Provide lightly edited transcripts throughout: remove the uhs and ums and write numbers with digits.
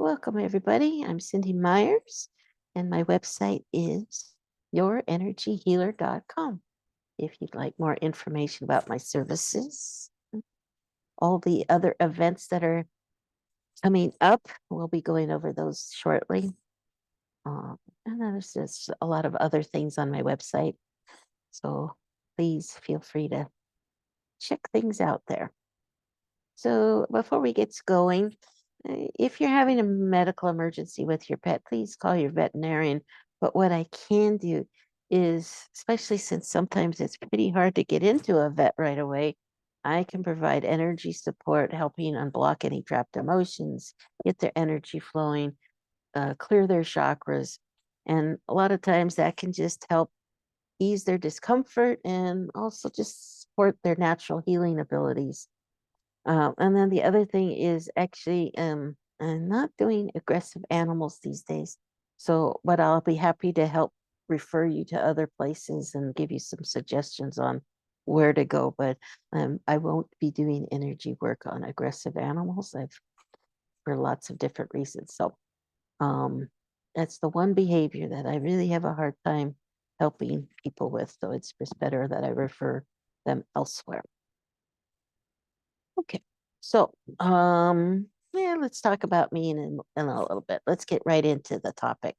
Welcome, everybody. I'm Cindy Myers, and my website is yourenergyhealer.com. If you'd like more information about my services, all the other events that are coming up, we'll be going over those shortly. And then there's just a lot of other things on my website. So please feel free to check things out there. So before we get going, if you're having a medical emergency with your pet, please call your veterinarian. But what I can do is, especially since sometimes it's pretty hard to get into a vet right away, I can provide energy support, helping unblock any trapped emotions, get their energy flowing, clear their chakras. And a lot of times that can just help ease their discomfort and also just support their natural healing abilities. And then the other thing is actually, I'm not doing aggressive animals these days. So, but I'll be happy to help refer you to other places and give you some suggestions on where to go. But I won't be doing energy work on aggressive animals. For lots of different reasons. So, that's the one behavior that I really have a hard time helping people with. So it's just better that I refer them elsewhere. Okay, so yeah, let's talk about me in a little bit. Let's get right into the topic.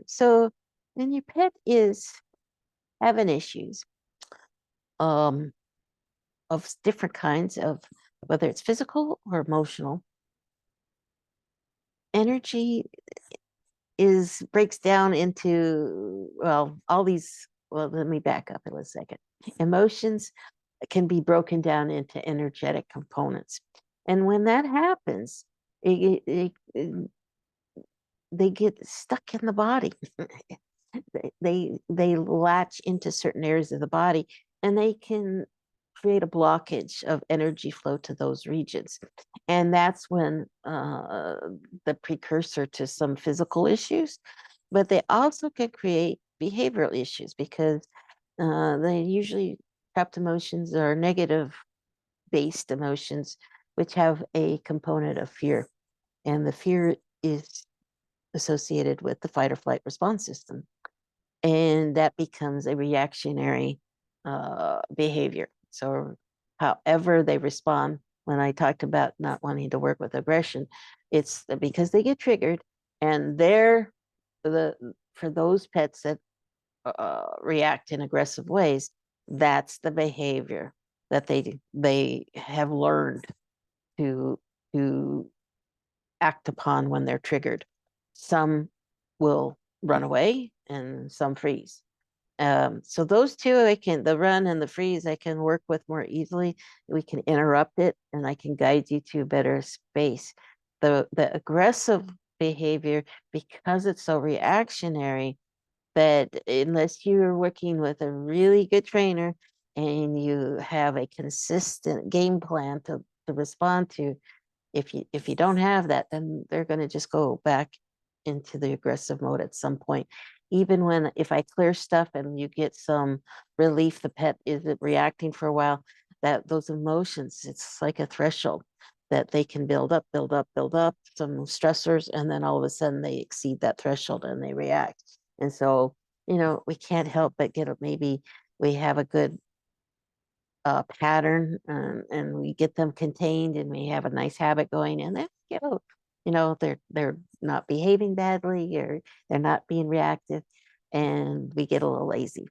So when your pet is having issues um, of different kinds of whether it's physical or emotional, energy is breaks down into all these. Well, let me back up in a second. Emotions can be broken down into energetic components. And when that happens, they get stuck in the body. they latch into certain areas of the body, and they can create a blockage of energy flow to those regions. And that's when the precursor to some physical issues, but they also can create behavioral issues because they usually trapped emotions are negative based emotions, which have a component of fear. And the fear is associated with the fight or flight response system. And that becomes a reactionary behavior. So, however they respond, when I talked about not wanting to work with aggression, it's because they get triggered, and they're for those pets that react in aggressive ways, that's the behavior that they have learned to to act upon when they're triggered. Some will run away and some freeze. So those two, the run and the freeze, I can work with more easily. We can interrupt it, and I can guide you to a better space. The aggressive behavior, because it's so reactionary, that unless you're working with a really good trainer and you have a consistent game plan to respond to, if you don't have that, then they're going to just go back into the aggressive mode at some point. Even when if I clear stuff and you get some relief, the pet isn't reacting for a while, that those emotions, it's like a threshold that they can build up, build up, build up some stressors, and then all of a sudden they exceed that threshold and they react. And so, we can't help but maybe we have a good pattern, and we get them contained and we have a nice habit going, and then they're not behaving badly, or they're not being reactive, and we get a little lazy.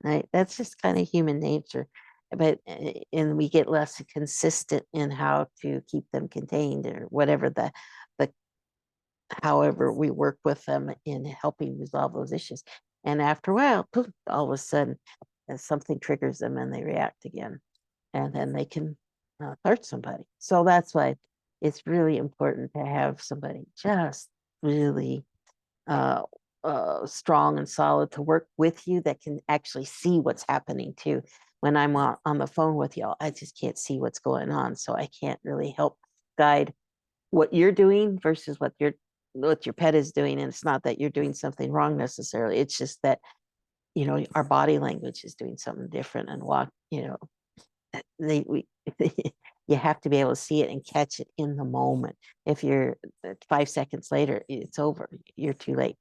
Right, that's just kind of human nature. But and we get less consistent in how to keep them contained, or whatever the however we work with them in helping resolve those issues. And after a while, poof, all of a sudden something triggers them and they react again, and then they can hurt somebody. So that's why it's really important to have somebody just really strong and solid to work with you, that can actually see what's happening too. When I'm on the phone with y'all, I just can't see what's going on, so I can't really help guide what you're doing versus what your pet is doing. And it's not that you're doing something wrong necessarily, it's just that our body language is doing something different, and they you have to be able to see it and catch it in the moment. If you're 5 seconds later, it's over. You're too late.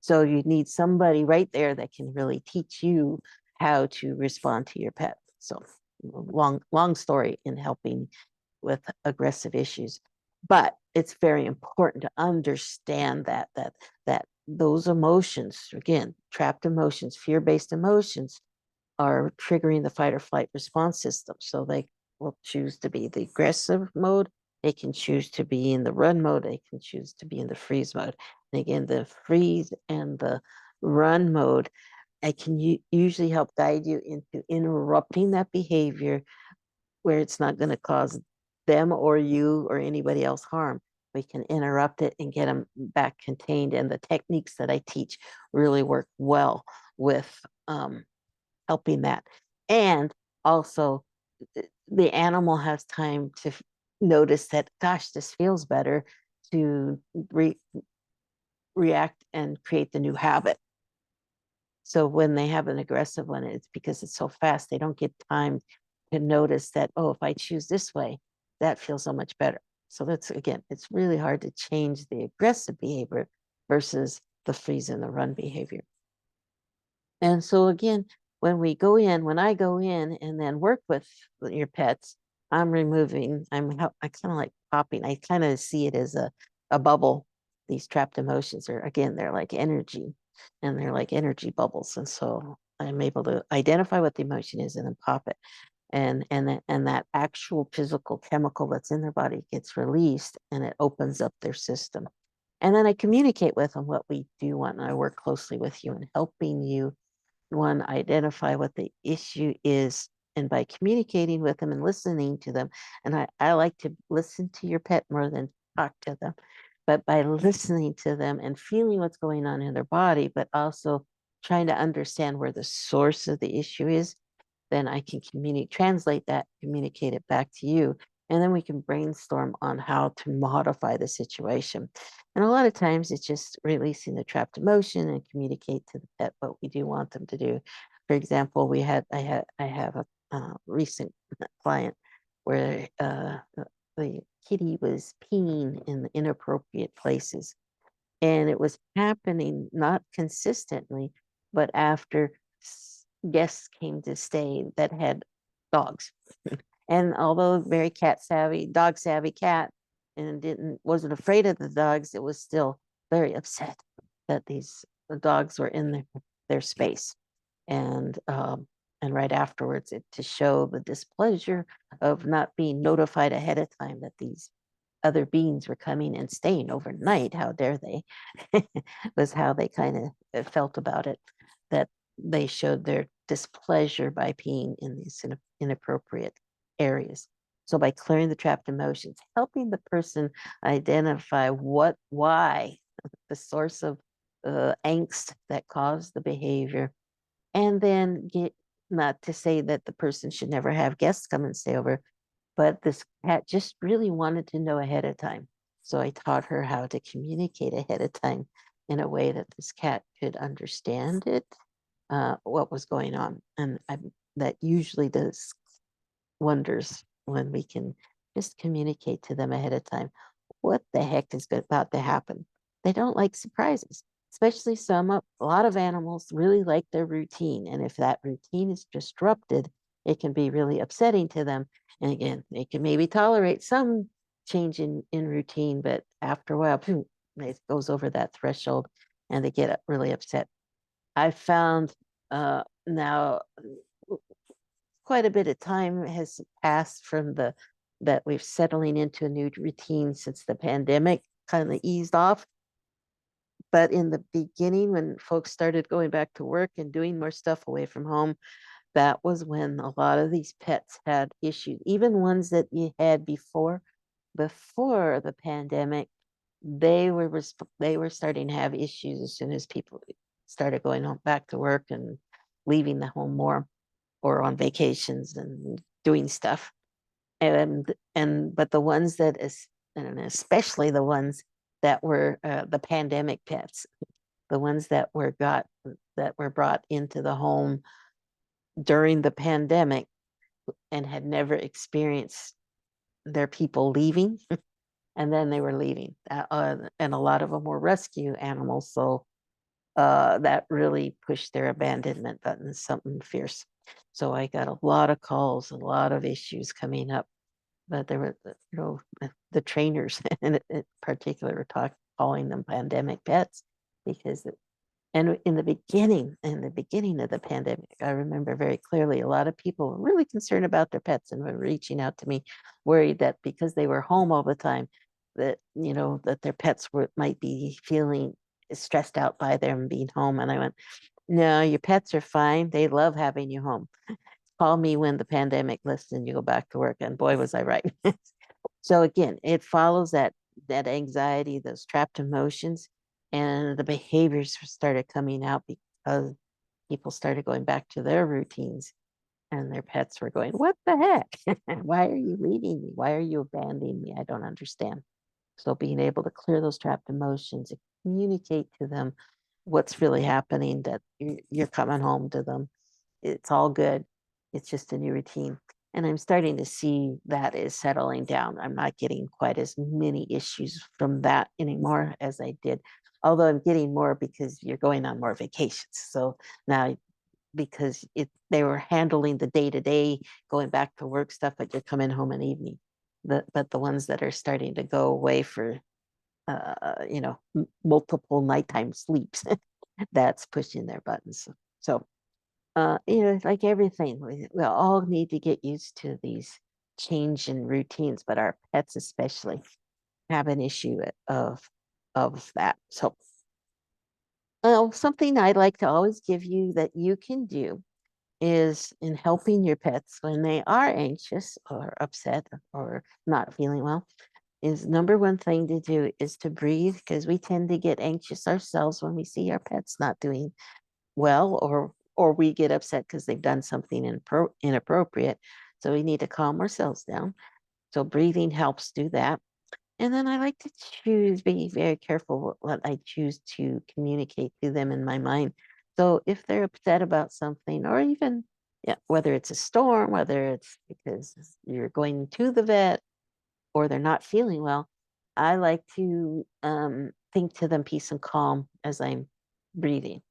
So you need somebody right there that can really teach you how to respond to your pet. So long story in helping with aggressive issues, but it's very important to understand that those emotions, again, trapped emotions, fear-based emotions, are triggering the fight or flight response system. So they will choose to be the aggressive mode. They can choose to be in the run mode. They can choose to be in the freeze mode. And again, the freeze and the run mode, I can usually help guide you into interrupting that behavior where it's not going to cause them or you or anybody else harm. We can interrupt it and get them back contained. And the techniques that I teach really work well with helping that. And also, the animal has time to notice that, gosh, this feels better, to react and create the new habit. So when they have an aggressive one, it's because it's so fast, they don't get time to notice that, oh, if I choose this way, that feels so much better. So that's, again, it's really hard to change the aggressive behavior versus the freeze and the run behavior. And so again, when I go in and then work with your pets, I'm removing, I kind of like popping. I kind of see it as a bubble. These trapped emotions are, again, they're like energy, and they're like energy bubbles. And so I'm able to identify what the emotion is and then pop it. And that actual physical chemical that's in their body gets released, and it opens up their system. And then I communicate with them what we do want. And I work closely with you in helping you, one, identify what the issue is. And by communicating with them and listening to them, and I like to listen to your pet more than talk to them, but by listening to them and feeling what's going on in their body, but also trying to understand where the source of the issue is, then I can translate that, communicate it back to you, and then we can brainstorm on how to modify the situation. And a lot of times it's just releasing the trapped emotion and communicate to the pet what we do want them to do. For example, I have a recent client where the kitty was peeing in inappropriate places, and it was happening not consistently, but after guests came to stay that had dogs. And although very cat savvy, dog savvy cat, and wasn't afraid of the dogs, it was still very upset that these dogs were in their space. And right afterwards, to show the displeasure of not being notified ahead of time that these other beings were coming and staying overnight. How dare they? Was how they kind of felt about it, that they showed their displeasure by being in these inappropriate areas. So by clearing the trapped emotions, helping the person identify why, the source of angst that caused the behavior, and then get, not to say that the person should never have guests come and stay over, but this cat just really wanted to know ahead of time. So I taught her how to communicate ahead of time in a way that this cat could understand it, what was going on. And that usually does wonders when we can just communicate to them ahead of time what the heck is about to happen. They don't like surprises, especially a lot of animals really like their routine. And if that routine is disrupted, it can be really upsetting to them. And again, they can maybe tolerate some change in routine, but after a while, it goes over that threshold and they get really upset. I found now quite a bit of time has passed from that we're settling into a new routine since the pandemic kind of eased off. But in the beginning, when folks started going back to work and doing more stuff away from home, that was when a lot of these pets had issues, even ones that you had before the pandemic. They were starting to have issues as soon as people started going home, back to work and leaving the home more, or on vacations and doing stuff. But the ones that is, and especially the ones that were the pandemic pets, the ones that were brought into the home during the pandemic and had never experienced their people leaving, and then they were leaving. And a lot of them were rescue animals, so that really pushed their abandonment button, something fierce. So I got a lot of calls, a lot of issues coming up. But there were, the trainers in particular were calling them pandemic pets because and in the beginning of the pandemic, I remember very clearly a lot of people were really concerned about their pets and were reaching out to me, worried that because they were home all the time, that that their pets might be feeling stressed out by them being home. And I went, no, your pets are fine. They love having you home. Call me when the pandemic lifts and you go back to work. And boy, was I right. So again, it follows that anxiety, those trapped emotions, and the behaviors started coming out because people started going back to their routines, and their pets were going, "What the heck? Why are you leaving me? Why are you abandoning me? I don't understand." So being able to clear those trapped emotions and communicate to them what's really happening, that you're coming home to them, it's all good. It's just a new routine. And I'm starting to see that is settling down. I'm not getting quite as many issues from that anymore as I did. Although I'm getting more because you're going on more vacations. So now, because they were handling the day to day, going back to work stuff, but you're coming home in the evening. But the ones that are starting to go away for multiple nighttime sleeps, that's pushing their buttons. So like everything, we all need to get used to these change in routines, but our pets especially have an issue of that. So, something I'd like to always give you that you can do is in helping your pets when they are anxious or upset or not feeling well, is number one thing to do is to breathe, because we tend to get anxious ourselves when we see our pets not doing well, or we get upset because they've done something inappropriate. So we need to calm ourselves down. So breathing helps do that. And then I like to be very careful what I choose to communicate to them in my mind. So if they're upset about something, or even, yeah, whether it's a storm, whether it's because you're going to the vet or they're not feeling well, I like to think to them peace and calm as I'm breathing.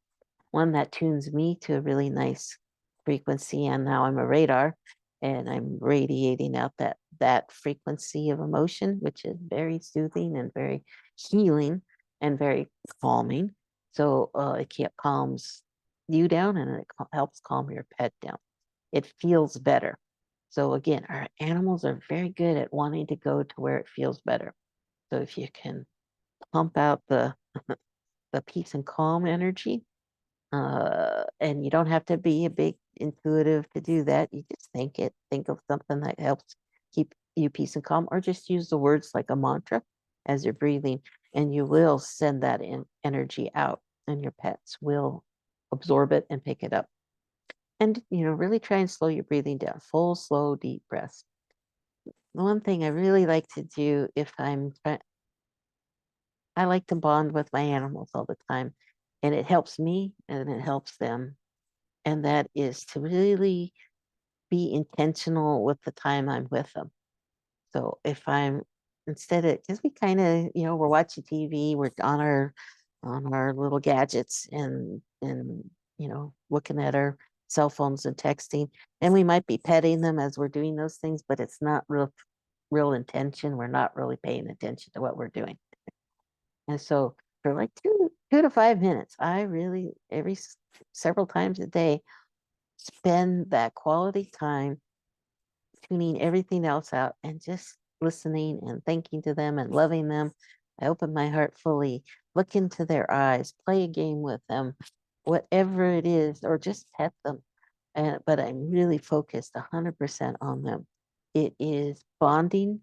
One that tunes me to a really nice frequency, and now I'm a radar, and I'm radiating out that frequency of emotion, which is very soothing and very healing and very calming. So it calms you down, and it helps calm your pet down. It feels better. So again, our animals are very good at wanting to go to where it feels better. So if you can pump out the peace and calm energy, and you don't have to be a big intuitive to do that. You just think of something that helps keep you peace and calm, or just use the words like a mantra as you're breathing, and you will send that energy out, and your pets will absorb it and pick it up. And really try and slow your breathing down. Full, slow, deep breaths. The one thing I really like to do if I like to bond with my animals all the time, and it helps me and it helps them, and that is to really be intentional with the time I'm with them. So if I'm instead of, because we kind of, we're watching TV, we're on our little gadgets, and looking at our cell phones and texting, and we might be petting them as we're doing those things, but it's not real intention. We're not really paying attention to what we're doing. And so for like 2 to 5 minutes, I really several times a day spend that quality time tuning everything else out and just listening and thinking to them and loving them. I open my heart fully, look into their eyes, play a game with them, whatever it is, or just pet them. But I'm really focused 100% on them. It is bonding.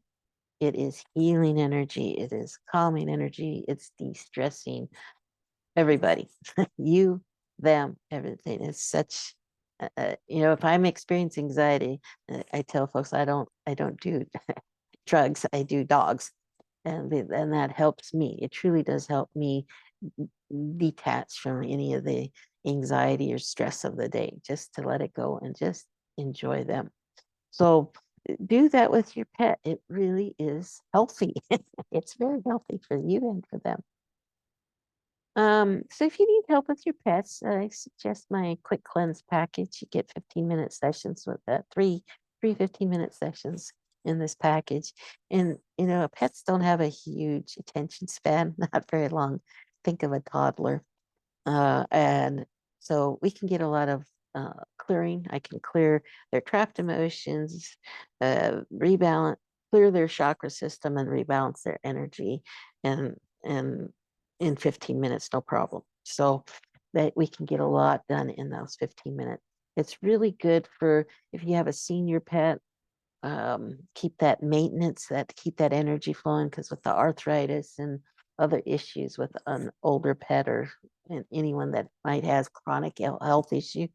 It is healing energy. It is calming energy. It's de-stressing. Everybody, you, them, everything is such. If I'm experiencing anxiety, I tell folks I don't do drugs. I do dogs, and that helps me. It truly does help me detach from any of the anxiety or stress of the day, just to let it go and just enjoy them. So do that with your pet. It really is healthy. It's very healthy for you and for them. So if you need help with your pets, I suggest my quick cleanse package. You get 15-minute sessions with that, three 15-minute sessions in this package. And pets don't have a huge attention span, not very long. Think of a toddler. And so we can get a lot of clearing. I can clear their trapped emotions, rebalance, clear their chakra system, and rebalance their energy, and in 15 minutes, no problem. So that we can get a lot done in those 15 minutes. It's really good for if you have a senior pet. Keep that maintenance, keep that energy flowing, because with the arthritis and other issues with an older pet or anyone that might has chronic health issue,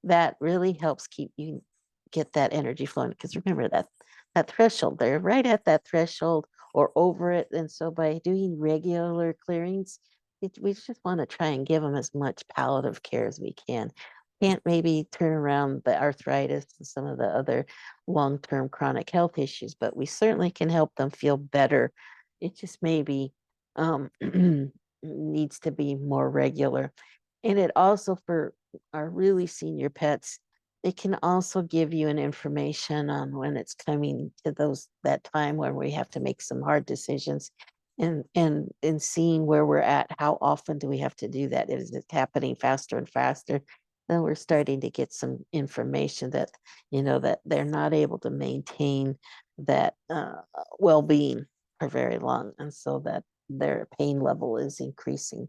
that really helps keep you get that energy flowing. Because remember that threshold, they're right at that threshold or over it. And so by doing regular clearings, we just want to try and give them as much palliative care as we can. Can't maybe turn around the arthritis and some of the other long-term chronic health issues, but we certainly can help them feel better. It just maybe needs to be more regular. And it also, for our really senior pets, it can also give you an information on when it's coming to that time when we have to make some hard decisions, and seeing where we're at. How often do we have to do that? Is it happening faster and faster? Then we're starting to get some information that that they're not able to maintain that well-being for very long, and so that their pain level is increasing.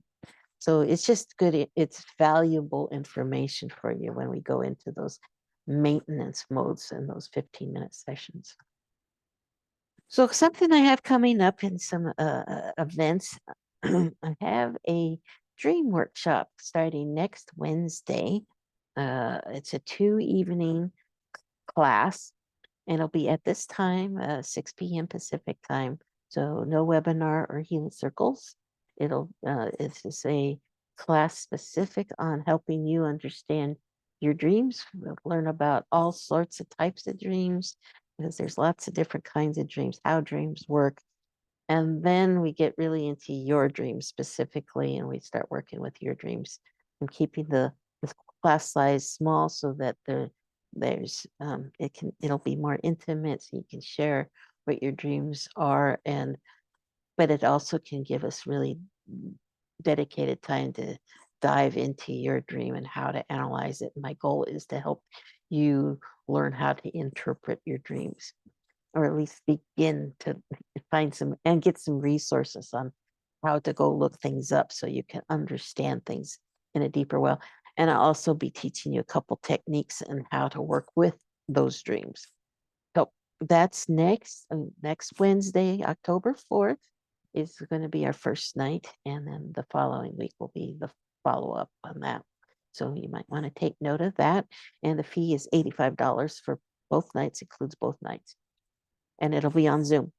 So it's just good. It's valuable information for you when we go into those maintenance modes in those 15-minute sessions. So something I have coming up in some events, I have a dream workshop starting next Wednesday. It's a 2 evening class, and it'll be at this time, 6 p.m. Pacific time. So no webinar or healing circles. It's just a class specific on helping you understand your dreams. We'll learn about all sorts of types of dreams, because there's lots of different kinds of dreams, how dreams work. And then we get really into your dreams specifically, and we start working with your dreams and keeping the class size small so that it'll be more intimate, so you can share what your dreams are, but it also can give us really dedicated time to dive into your dream and how to analyze it. My goal is to help you learn how to interpret your dreams, or at least begin to find some and get some resources on how to go look things up so you can understand things in a deeper way. And I'll also be teaching you a couple techniques and how to work with those dreams. So that's next Wednesday, October 4th is going to be our first night. And then the following week will be the follow-up on that. So you might want to take note of that. And the fee is $85 for both nights, includes both nights. And it'll be on Zoom.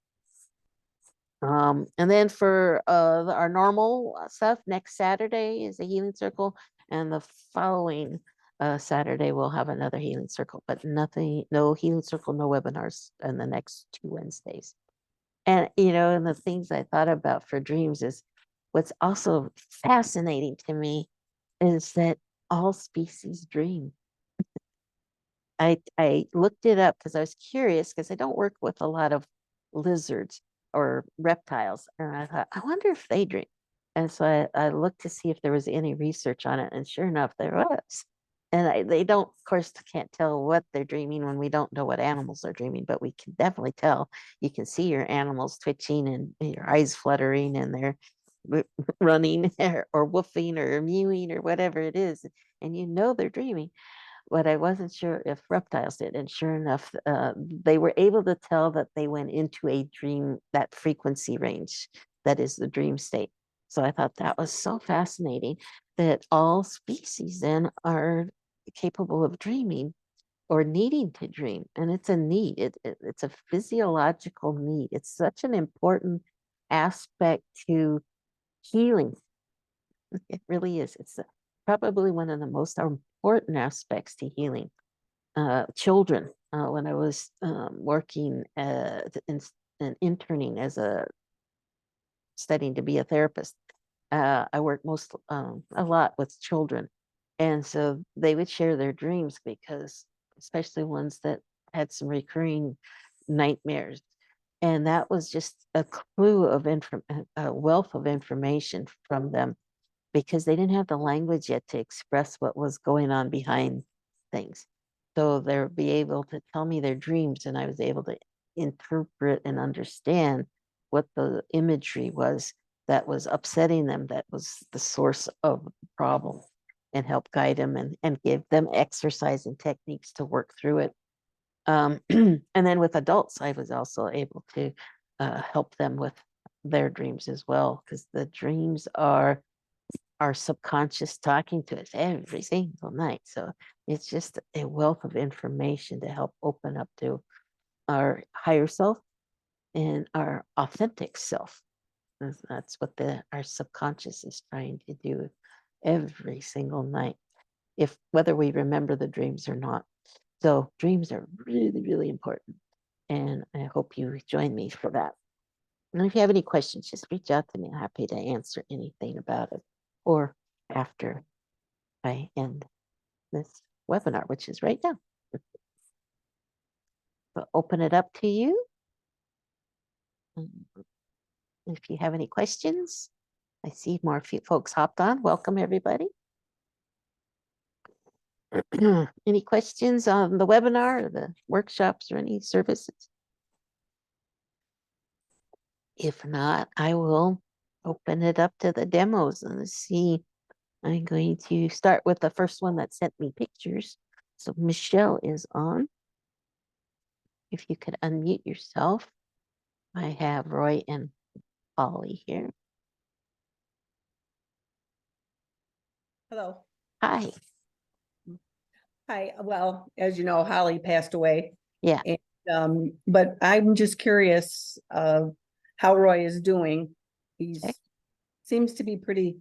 And then for our normal stuff, next Saturday is a healing circle, and the following Saturday we'll have another healing circle, but no healing circle, no webinars in the next 2 Wednesdays. And and the things I thought about for dreams is what's also fascinating to me is that all species dream. I looked it up because I was curious, because I don't work with a lot of lizards or reptiles. And I thought, I wonder if they dream. And so I looked to see if there was any research on it. And sure enough, there was. And they don't, of course, can't tell what they're dreaming when we don't know what animals are dreaming, but we can definitely tell. You can see your animals twitching and your eyes fluttering, and they're running or woofing or mewing or whatever it is. And they're dreaming. But I wasn't sure if reptiles did. And sure enough, they were able to tell that they went into a dream, that frequency range that is the dream state. So I thought that was so fascinating that all species then are capable of dreaming or needing to dream. And it's a need, it's a physiological need. It's such an important aspect to healing. It really is. It's probably one of the most important aspects to healing. children when I was working and interning as a studying to be a therapist. I worked a lot with children, and so they would share their dreams because, especially ones that had some recurring nightmares, and that was just a clue of a wealth of information from them because they didn't have the language yet to express what was going on behind things. So they'll be able to tell me their dreams, and I was able to interpret and understand what the imagery was that was upsetting them, that was the source of the problem, and help guide them and give them exercise and techniques to work through it. And then with adults, I was also able to help them with their dreams as well, because the dreams are our subconscious talking to us every single night. So it's just a wealth of information to help open up to our higher self and our authentic self. That's what our subconscious is trying to do every single night, if whether we remember the dreams or not. So dreams are really, really important. And I hope you join me for that. And if you have any questions, just reach out to me. I'm happy to answer anything about it or after I end this webinar, which is right now. I'll open it up to you. If you have any questions, I see more folks hopped on. Welcome, everybody. Any questions on the webinar or the workshops or any services? If not, I will open it up to the demos and see. I'm going to start with the first one that sent me pictures. So Michelle is on. If you could unmute yourself. I have Roy and Holly here. Hello. Hi. Hi. Well, as you know, Holly passed away. Yeah. And, but I'm just curious how Roy is doing. He's seems to be pretty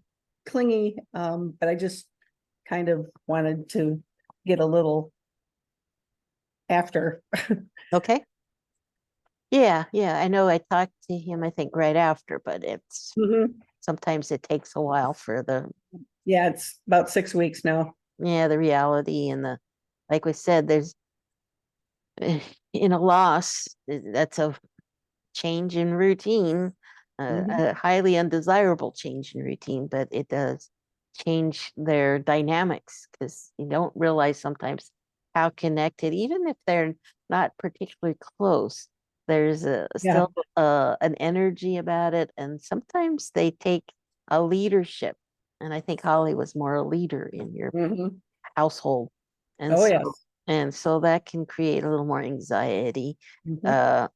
clingy, but I just kind of wanted to get a little after. Okay. Yeah, I know I talked to him, I think, right after, but it's sometimes it takes a while for Yeah, it's about 6 weeks now. the reality and like we said, there's in a loss, that's a change in routine, a highly undesirable change in routine, but it does change their dynamics because you don't realize sometimes how connected, even if they're not particularly close, there's still an energy about it. And sometimes they take a leadership. And I think Holly was more a leader in your household. And Oh, so yes. and so that can create a little more anxiety for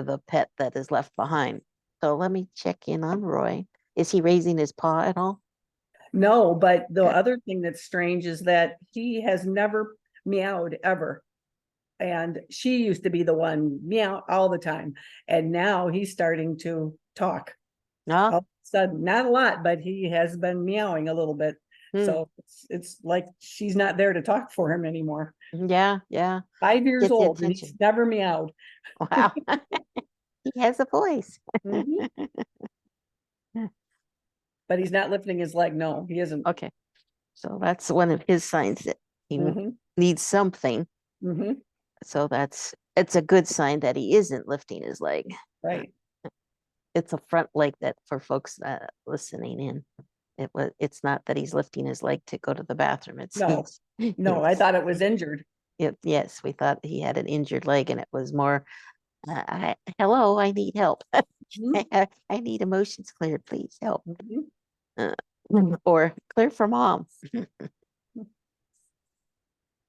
the pet that is left behind. So let me check in on Roy. Is he raising his paw at all? No, but the Good. other thing that's strange is that he has never meowed ever. And she used to be the one meow all the time. And now he's starting to talk. No? All of a sudden, not a lot, but he has been meowing a little bit. So it's like she's not there to talk for him anymore. Yeah. 5 years Get the old and he's attention. never meowed. Wow. He has a voice. But he's not lifting his leg. No, he isn't. Okay. So that's one of his signs that he needs something. So it's a good sign that he isn't lifting his leg. Right. It's a front leg that for folks listening in. It's not that he's lifting his leg to go to the bathroom. No, I thought it was injured. Yes, we thought he had an injured leg, and it was more, hello, I need help. I need emotions cleared, please help. Or clear for mom.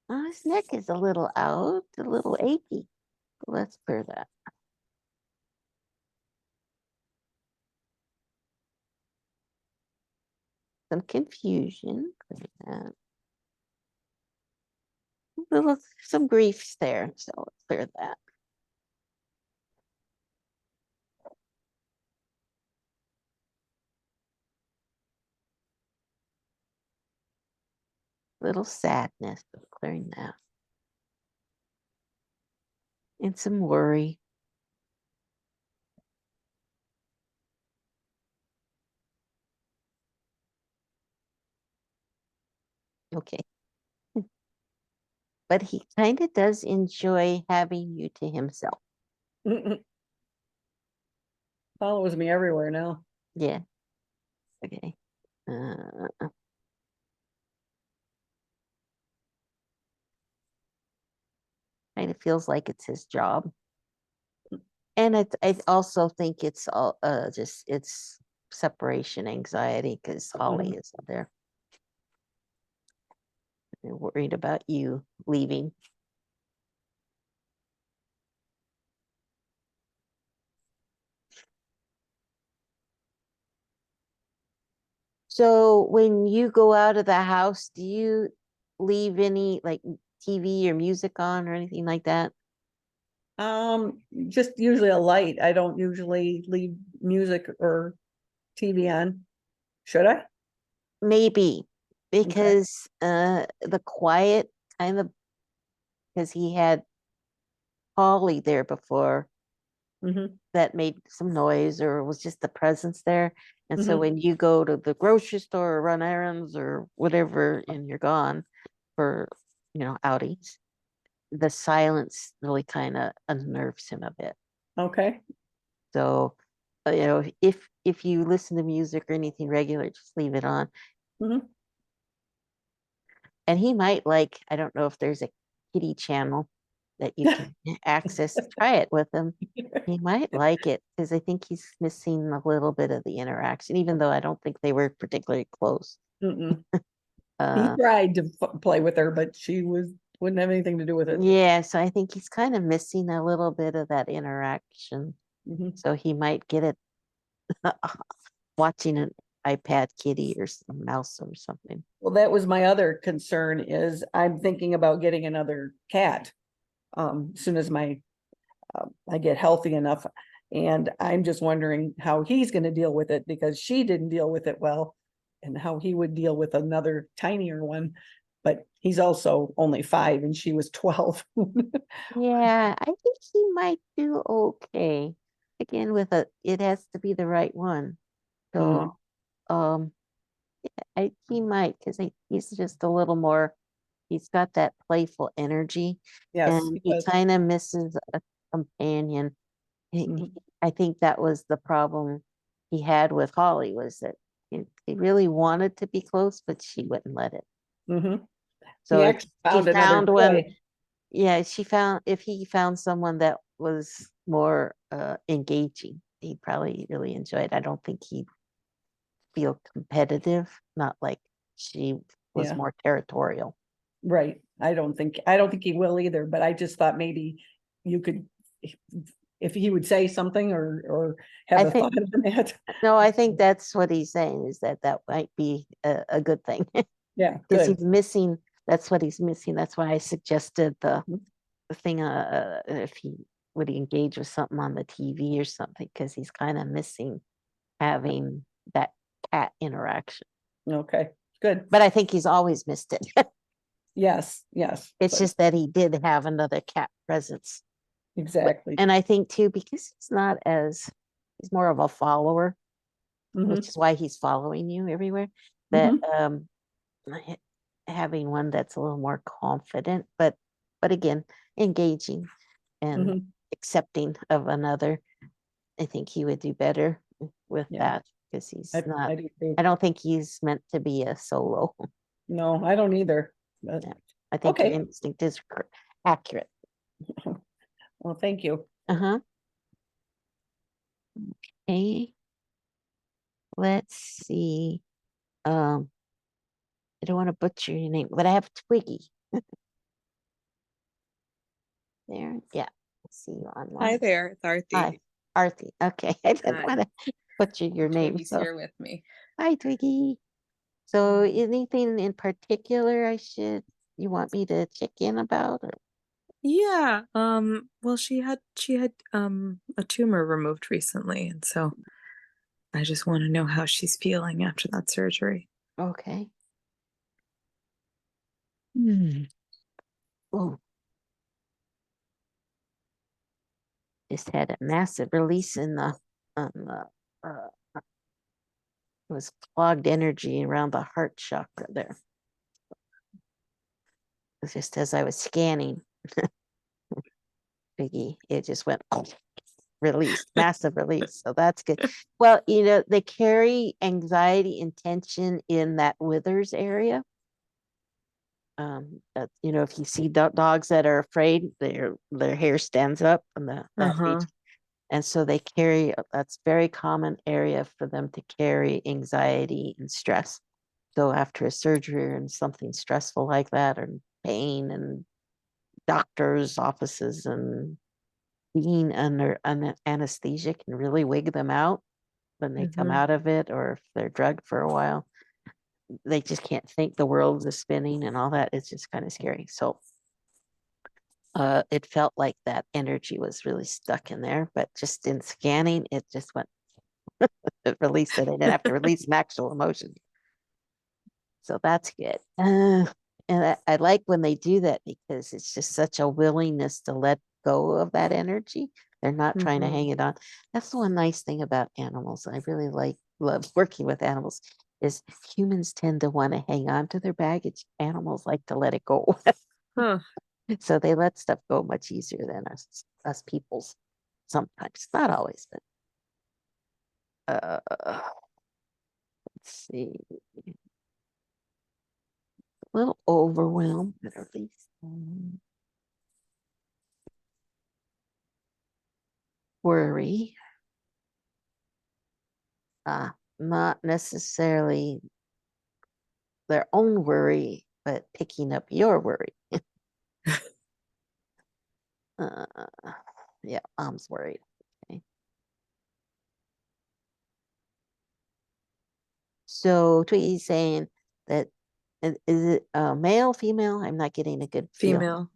Oh, his neck is a little out, a little achy. Let's clear that. Some confusion. Clear that. Some griefs there, so let's clear that. Little sadness, but clearing that. and some worry. Okay. But he kind of does enjoy having you to himself. Follows me everywhere now. Yeah. Okay. Uh, kind of feels like it's his job. And I also think it's all just it's separation anxiety because Holly isn't there. They're worried about you leaving. So when you go out of the house, do you leave any like TV or music on or anything like that? Just usually a light. I don't usually leave music or TV on. Should I? Maybe Okay. because the quiet kind of because he had Holly there before Mm-hmm. that made some noise or was just the presence there. And so Mm-hmm. when you go to the grocery store or run errands or whatever and you're gone for, outings, the silence really kind of unnerves him a bit. Okay. So, if you listen to music or anything regular, just leave it on. Mm-hmm. And he might like, I don't know if there's a kitty channel that you can access. Try it with him. He might like it because I think he's missing a little bit of the interaction, even though I don't think they were particularly close. Mm-mm. He Uh, tried to play with her, but she wouldn't have anything to do with it. yeah, so I think he's kind of missing a little bit of that interaction. Mm-hmm. So he might get it watching an iPad kitty or some mouse or something. Well, that was my other concern is I'm thinking about getting another cat. As soon as I get healthy enough. And I'm just wondering how he's going to deal with it because she didn't deal with it well and how he would deal with another tinier one. But he's also only 5 and she was 12. Yeah, I think he might do okay. Again, it has to be the right one. Mhm. So, um, he might because he's just a little more. He's got that playful energy, Yes, and he he was. kind of misses a companion. Mhm. I think that was the problem he had with Holly was that he really wanted to be close, but she wouldn't let it. Mhm. So He if actually he found another found one, toy. yeah, if he found someone that was more engaging, he'd probably really enjoy it. I don't think he'd feel competitive, not like she was Yeah, more territorial. right. I don't think he will either, but I just thought maybe you could if he would say something or have I a think thought on that. no, I think that's what he's saying is that might be a good thing Yeah, because good. he's missing. That's what he's missing. That's why I suggested the thing. If he would engage with something on the TV or something, because he's kind of missing having that cat interaction. Okay, good. But I think he's always missed it. Yes, yes, It's but just that he did have another cat presence. exactly. And I think too, because he's more of a follower, which Hmm. is why he's following you everywhere, that Hmm. having one that's a little more confident, but again, engaging and Hmm. accepting of another, I think he would do better with Yeah, that because he's I, not, I do too. I don't think he's meant to be a solo. No, I don't either. But Yeah. I think your okay. instinct is accurate. Well, thank you. Uh-huh. Okay. Let's see. Um, I don't want to butcher your name, but I have Twiggy there. Yeah. Let's see you Hi online. there, it's Hi, Arthi. Arthi. Okay. I didn't Hi. want to butcher your name. Twiggy's So here with me. hi, Twiggy. So anything in particular you want me to check in about? Or? Yeah, well she had a tumor removed recently, and so I just want to know how she's feeling after that surgery. Okay. Hmm. Oh, just had a massive release in the on the it was clogged energy around the heart chakra there. It's just as I was scanning, Biggie, it just went released, massive release. So that's good. Well, they carry anxiety and tension in that withers area. If you see dogs that are afraid, their hair stands up on that region. And so they carry, that's very common area for them to carry anxiety and stress. So after a surgery and something stressful like that, or pain and doctors' offices and being under anesthesia can really wig them out when they come out of it, or if they're drugged for a while. They just can't think, the world is spinning and all that. It's just kind of scary. So it felt like that energy was really stuck in there, but just in scanning, it just went, it released it. I didn't have to release some actual emotion. So that's good. And I like when they do that, because it's just such a willingness to let go of that energy. They're not trying to hang it on. That's the one nice thing about animals. I really love working with animals, is humans tend to want to hang on to their baggage. Animals like to let it go. So they let stuff go much easier than us peoples. Sometimes, not always, but let's see. A little overwhelmed, but at least worry. Not necessarily their own worry, but picking up your worry. Yeah, Mom's worried. Okay. So Tweety's saying that, is it male, female? I'm not getting a good feel. Female.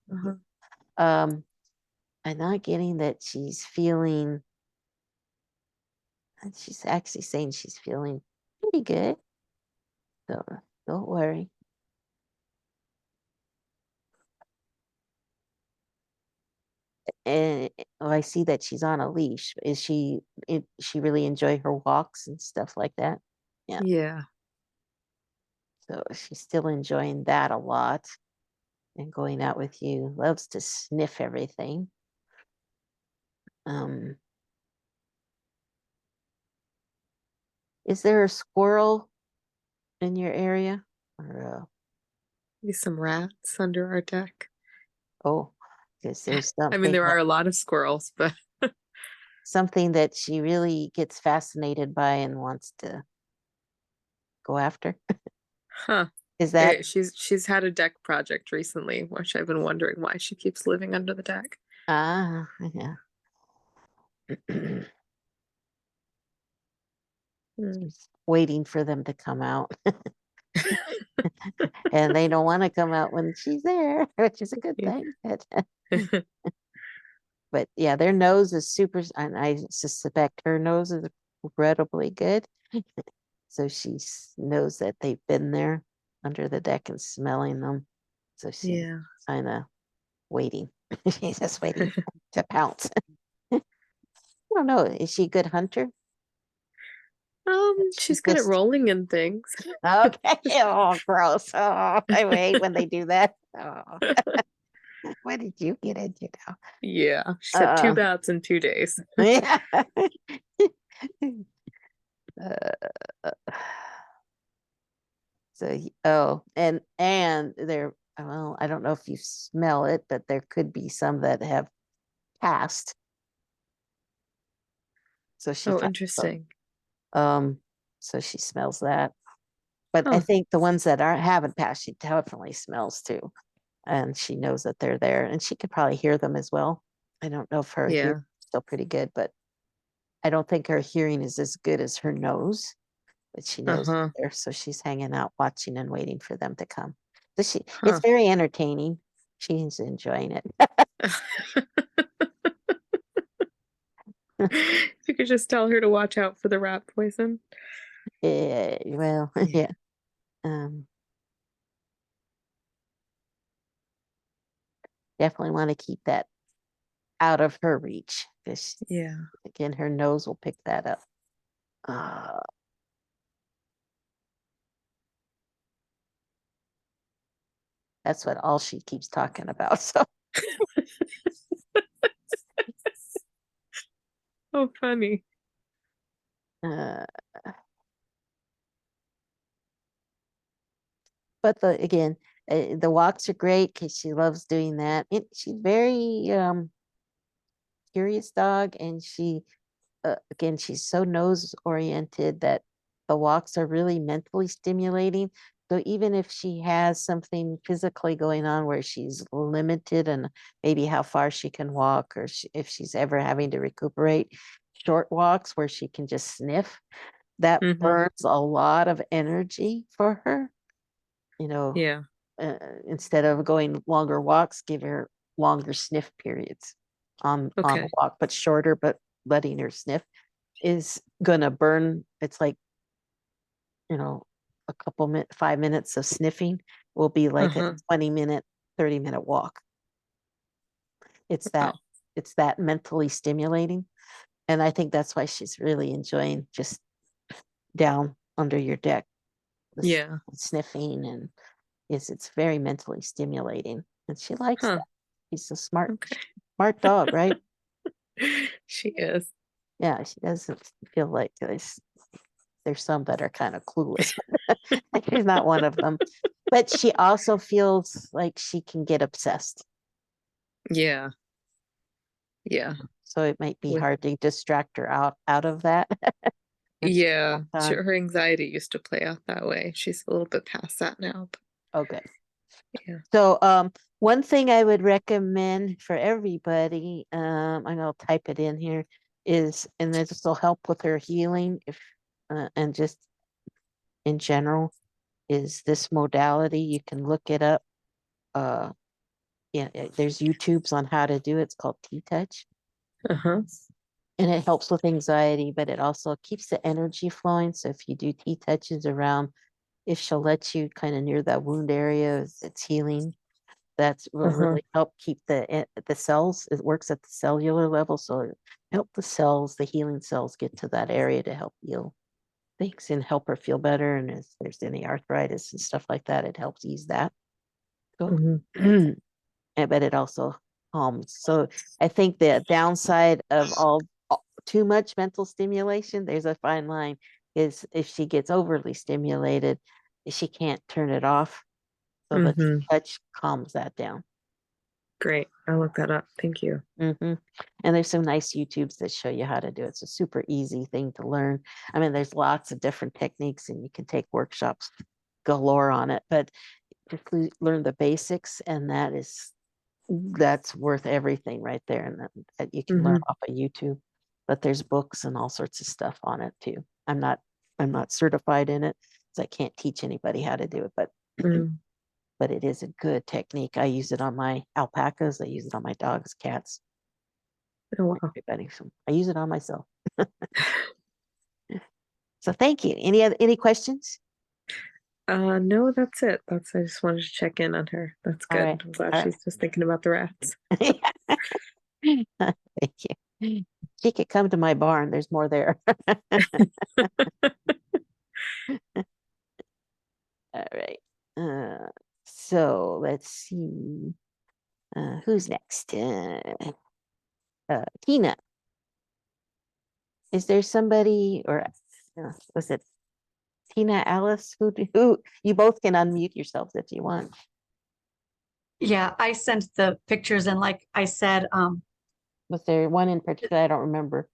I'm not getting that she's feeling. She's actually saying she's feeling pretty good. So don't worry. And I see that she's on a leash. Is she really enjoy her walks and stuff like that? Yeah. Yeah. So she's still enjoying that a lot, and going out with you. Loves to sniff everything. Is there a squirrel in your area? Or Maybe some rats under our deck. Because there's I mean, something there are a lot of squirrels, but something that she really gets fascinated by and wants to go after. Is that she's had a deck project recently, which I've been wondering why she keeps living under the deck. yeah. She's waiting for them to come out. And they don't want to come out when she's there, which is a good thing. But yeah, their nose is super, and I suspect her nose is incredibly good. So she knows that they've been there under the deck and smelling them. So she's kind of waiting. She's just waiting to pounce. I don't know. Is she a good hunter? She's good at rolling in things. Okay. Oh, gross. Oh, I hate when they do that. Oh. What did you get into now? Yeah, she had 2 bouts in 2 days. Yeah. And there, well, I don't know if you smell it, but there could be some that have passed. So she Interesting. So she smells that. But I think the ones that haven't passed, she definitely smells too. And she knows that they're there, and she could probably hear them as well. I don't know if her hearing is still pretty good, but I don't think her hearing is as good as her nose. But she knows they're there, so she's hanging out, watching and waiting for them to come. So it's very entertaining. She's enjoying it. You could just tell her to watch out for the rat poison. Well, yeah. Definitely want to keep that out of her reach. 'Cause, Yeah. again, her nose will pick that up. Uh, that's what all she keeps talking about. So Oh, funny. uh, but the walks are great because she loves doing that. She's very curious dog, and again, she's so nose oriented that the walks are really mentally stimulating. So even if she has something physically going on where she's limited and maybe how far she can walk, or if she's ever having to recuperate, short walks where she can just sniff, that Mm-hmm. burns a lot of energy for her. You know, Yeah. instead of going longer walks, give her longer sniff periods on a Okay. walk, but shorter, but letting her sniff is gonna burn. It's like, a couple 5 minutes of sniffing will be like a Uh-huh. 20-minute, 30-minute walk. It's Wow. that mentally stimulating. And I think that's why she's really enjoying just down under your deck, Yeah. sniffing, and it's very mentally stimulating. And she likes Huh. that. She's a smart, Okay. smart dog, right? She is. Yeah, she doesn't feel like there's some that are kind of clueless. She's not one of them. But she also feels like she can get obsessed. Yeah. Yeah. So it might be With hard to distract her out of that. yeah. Uh, Her anxiety used to play out that way. She's a little bit past that now. okay. Yeah. So one thing I would recommend for everybody, I'm gonna type it in here, and this will help with her healing if and just in general, is this modality. You can look it up. Uh yeah, there's YouTubes on how to do it. It's called T-Touch. Uh-huh. And it helps with anxiety, but it also keeps the energy flowing. So if you do T-touches around, if she'll let you kind of near that wound area, it's healing. That will Uh-huh. really help keep the cells. It works at the cellular level, so it help the cells, the healing cells, get to that area to help heal things and help her feel better. And if there's any arthritis and stuff like that, it helps ease that. So, Mm-hmm. but it also calms. So I think the downside of too much mental stimulation, there's a fine line, is if she gets overly stimulated, she can't turn it off. So the Mm-hmm. touch calms that down. Great. I'll look that up. Thank you. And there's some nice YouTubes that show you how to do it. It's a super easy thing to learn. I mean, there's lots of different techniques, and you can take workshops galore on it, but just learn the basics, and that's worth everything right there. And that you can learn Mm-hmm. off of YouTube. But there's books and all sorts of stuff on it too. I'm not certified in it, so I can't teach anybody how to do it, but Mm. but it is a good technique. I use it on my alpacas. I use it on my dogs, cats, Oh, wow. everybody. So I use it on myself. So thank you. Any questions? No, that's it. I just wanted to check in on her. That's All right. good. I'm glad All she's just thinking about the rats. right. Thank you. She could come to my barn. There's more there. All right. So let's see. Who's next? Tina. Is there somebody, or was it Tina, Alice? Who you both can unmute yourselves if you want. Yeah, I sent the pictures and like I said, Was there one in particular? I don't remember.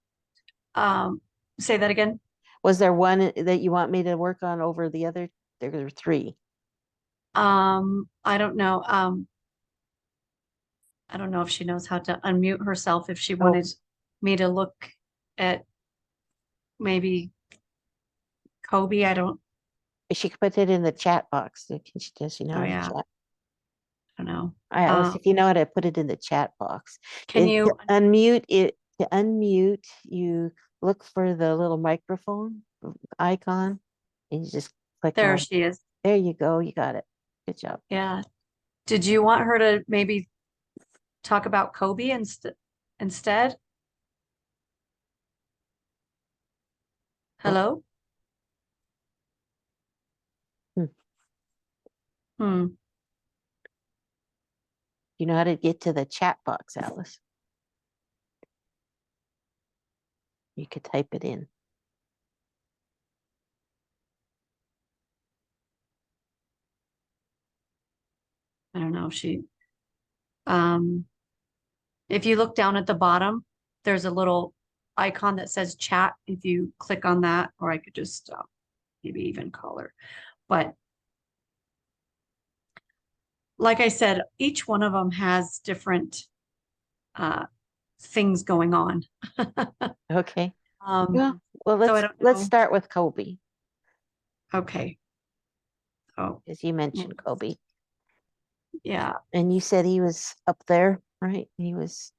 say that again. Was there one that you want me to work on over the other? There were three. I don't know. I don't know if she knows how to unmute herself, if she Oh, wanted me to look at maybe Kobe. I she could put it in the chat box. Does she know oh how to yeah, chat? I don't know. Alice, if you know how to put it in the chat box. Can you, To unmute, you look for the little microphone icon and you just click there on. she is. There you go. You got it. Good job. Yeah. Did you want her to maybe talk about Kobe instead. Hello? Hmm. Hmm. You know how to get to the chat box, Alice? You could type it in. I don't know. Um, if you look down at the bottom, there's a little icon that says chat. If you click on that, or I could just maybe even call her. But like I said, each one of them has different things going on. Okay. Um, Well, so I let's don't know. start with Kobe, Okay. Oh, as you mentioned Kobe. yeah. And you said he was up there, right? He was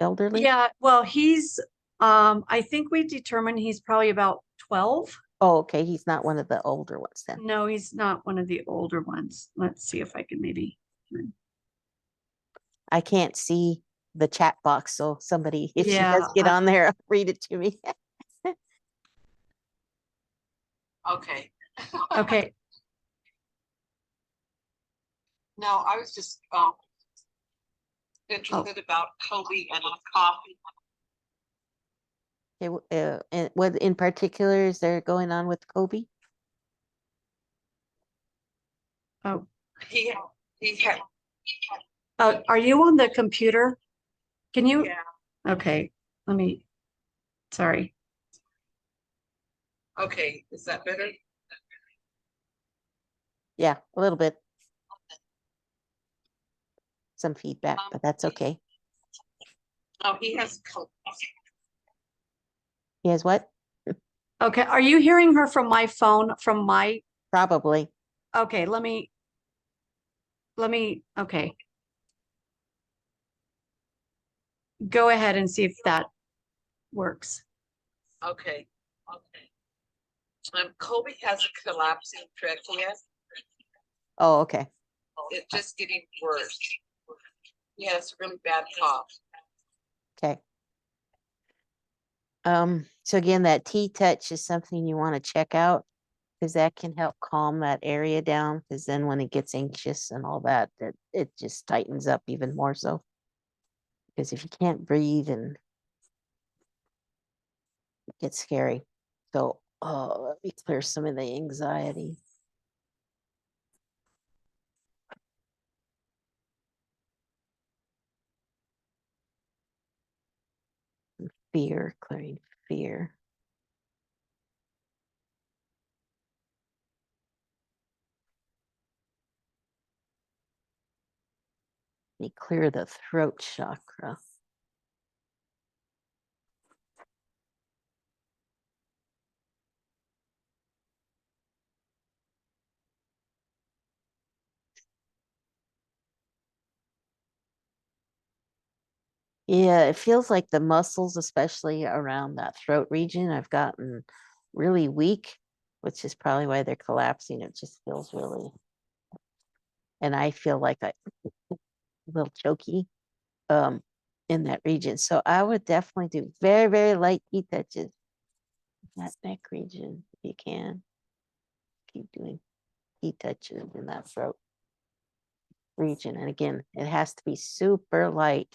elderly? Yeah, well, he's I think we determined he's probably about 12. Oh, okay. He's not one of the older ones then. No, he's not one of the older ones. Let's see if I can maybe. I can't see the chat box, so somebody, if she Yeah, does get on there, read it to me. Okay. okay. No, I was just interested about Kobe and his coffee. Okay, and what in particular is there going on with Kobe? Oh, He had are you on the computer? Can you? yeah. Okay, let me. Sorry. Okay, is that better? Yeah, a little bit. Some feedback, but that's okay. Oh, he has He has what? Okay, are you hearing her from my phone? From my. Probably. Okay, let me. Okay. Go ahead and see if that works. okay. Okay. Kobe has a collapsing trachea. Oh, okay. It's just getting worse. He has really bad cough. Okay. So again, that T-touch is something you want to check out because that can help calm that area down. Because then when it gets anxious and all that, it just tightens up even more so. Because if you can't breathe and it gets scary. So let me clear some of the anxiety. Fear, clearing fear. Let me clear the throat chakra. Yeah, it feels like the muscles, especially around that throat region, I've gotten really weak, which is probably why they're collapsing. It just feels really, and I feel like a little choky in that region. So I would definitely do very, very light heat touches in that neck region if you can. Keep doing heat touches in that throat region. And again, it has to be super light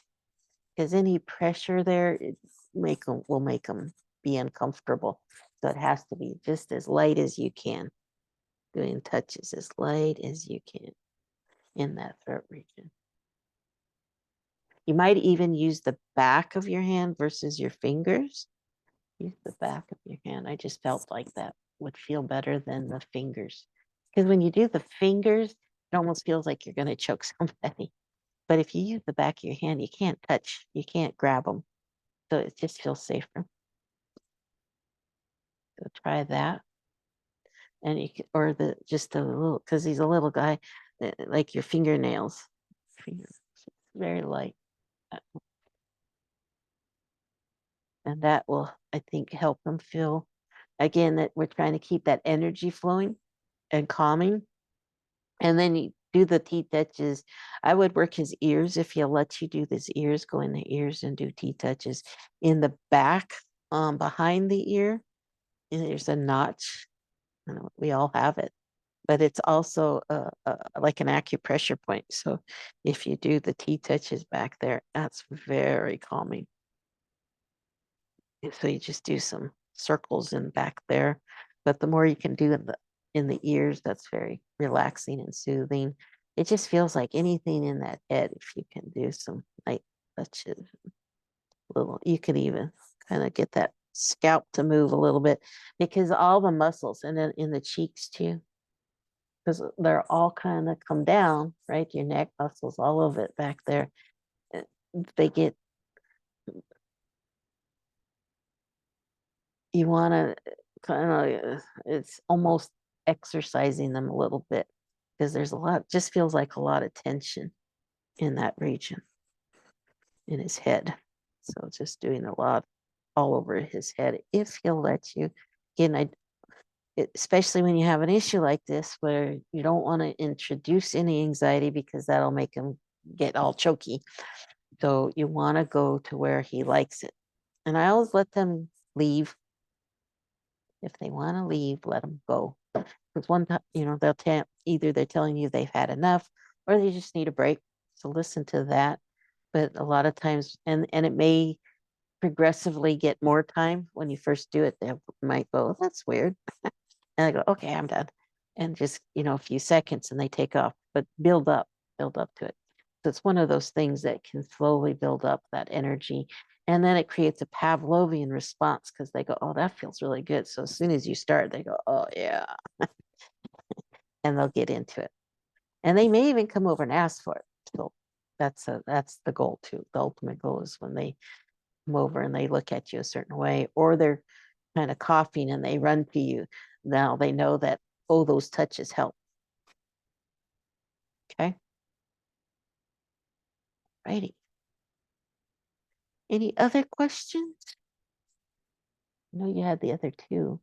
because any pressure there will make them be uncomfortable. So it has to be just as light as you can. Doing touches as light as you can in that throat region. You might even use the back of your hand versus your fingers. Use the back of your hand. I just felt like that would feel better than the fingers. Because when you do the fingers, it almost feels like you're going to choke somebody. But if you use the back of your hand, you can't touch, you can't grab them. So it just feels safer. So try that. And you can, or just a little, because he's a little guy, like your fingernails. Very light. And that will, I think, help him feel, again, that we're trying to keep that energy flowing and calming. And then do the T-touches. I would work his ears if he'll let you do his ears, go in the ears and do T-touches in the back, behind the ear. And there's a notch. I know we all have it, but it's also like an acupressure point. So if you do the T-touches back there, that's very calming. And so you just do some circles in back there, but the more you can do in the ears, that's very relaxing and soothing. It just feels like anything in that head. If you can do some light touches, little, you could even kind of get that scalp to move a little bit, because all the muscles, and then in the cheeks too, because they're all kind of come down, right? Your neck muscles, all of it back there, they get, you want to kind of, it's almost exercising them a little bit, because there's a lot, just feels like a lot of tension in that region in his head. So just doing a lot all over his head, if he'll let you. Again, especially when you have an issue like this where you don't want to introduce any anxiety, because that'll make him get all choky. So you want to go to where he likes it. And I always let them leave. If they want to leave, let them go. Because one time, they'll tell, either they're telling you they've had enough or they just need a break. So listen to that. But a lot of times, and it may progressively get more time. When you first do it, they might go, that's weird. And I go, okay, I'm done. And just, a few seconds and they take off, but build up to it. So it's one of those things that can slowly build up that energy. And then it creates a Pavlovian response, because they go, oh, that feels really good. So as soon as you start, they go, oh, yeah. And they'll get into it. And they may even come over and ask for it. So that's the goal too. The ultimate goal is when they come over and they look at you a certain way, or they're kind of coughing and they run to you. Now they know that, oh, those touches help. Okay. Righty. Any other questions? I know you had the other two.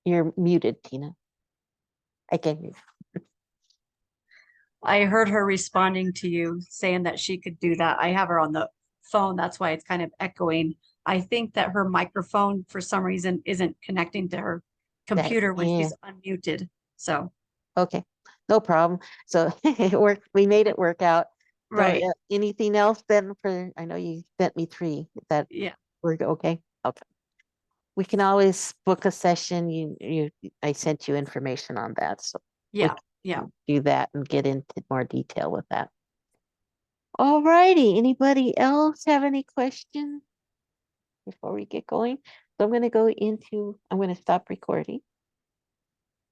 You're muted, Tina. I can hear you. I heard her responding to you saying that she could do that. I have her on the phone. That's why it's kind of echoing. I think that her microphone for some reason isn't connecting to her computer when she's unmuted. So, okay, no problem. So it worked. We made it work out. right. So, anything else then? I know you sent me 3. That Yeah. we're okay. Okay. We can always book a session. I sent you information on that, so we Yeah. Yeah. can do that and get into more detail with that. All righty. Anybody else have any questions before we get going? So I'm going to stop recording.